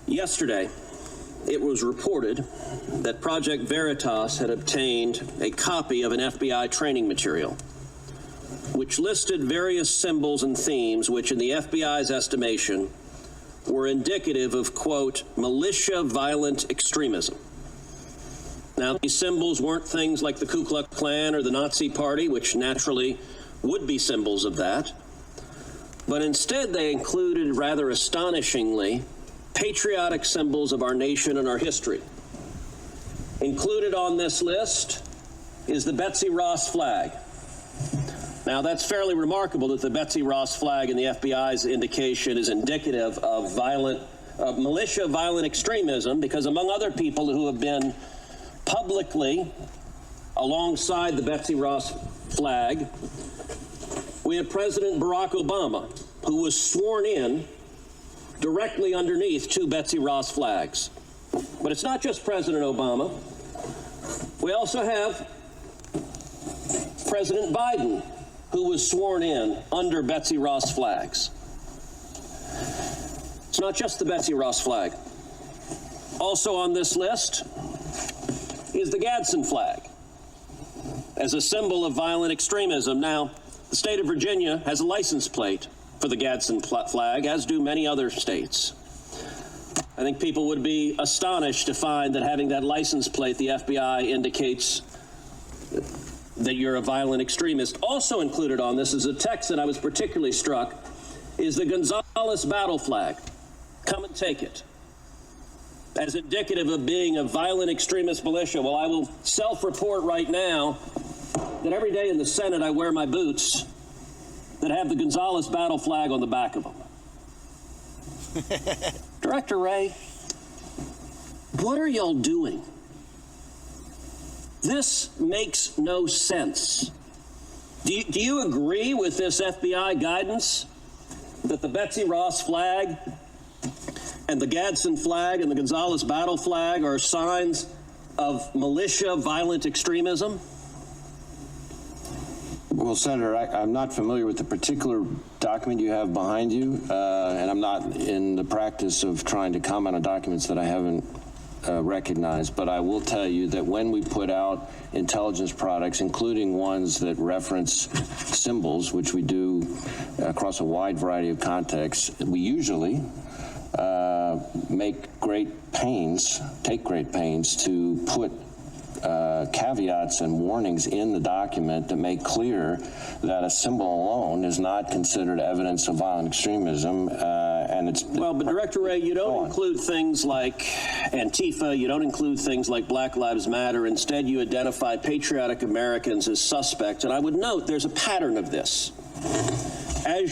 Yesterday, it was reported that Project Veritas had obtained a copy of an FBI training material, which listed various symbols and themes which, in the FBI's estimation, were indicative of, quote, militia violent extremism. Now, these symbols weren't things like the Ku Klux Klan or the Nazi Party, which naturally would be symbols of that, but instead they included, rather astonishingly, patriotic symbols of our nation and our history. Included on this list is the Betsy Ross flag. Now, that's fairly remarkable that the Betsy Ross flag in the FBI's indication is indicative of militia violent extremism, because among other people who have been publicly alongside the Betsy Ross flag, we have President Barack Obama, who was sworn in directly underneath two Betsy Ross flags. But it's not just President Obama. We also have President Biden, who was sworn in under Betsy Ross flags. It's not just the Betsy Ross flag. Also on this list is the Gadsden flag as a symbol of violent extremism. Now, the state of Virginia has a license plate for the Gadsden flag, as do many other states. I think people would be astonished to find that having that license plate, the FBI indicates that you're a violent extremist. Also included on this is a text that I was particularly struck, is the Gonzales battle flag. Come and take it. As indicative of being a violent extremist militia. Well, I will self-report right now that every day in the Senate I wear my boots that have the Gonzales battle flag on the back of them. Director Wray, what are y'all doing? This makes no sense. Do you agree with this FBI guidance that the Betsy Ross flag and the Gadsden flag and the Gonzales battle flag are signs of militia violent extremism? Well, Senator, I'm not familiar with the particular document you have behind you, and I'm not in the practice of trying to comment on documents that I haven't recognized, but I will tell you that when we put out intelligence products, including ones that reference symbols, which we do across a wide variety of contexts, we usually take great pains to put caveats and warnings in the document to make clear that a symbol alone is not considered evidence of violent extremism, and it's... Well, but Director Wray, you don't include things like Antifa, you don't include things like Black Lives Matter. Instead, you identify patriotic Americans as suspects, and I would note there's a pattern of this. As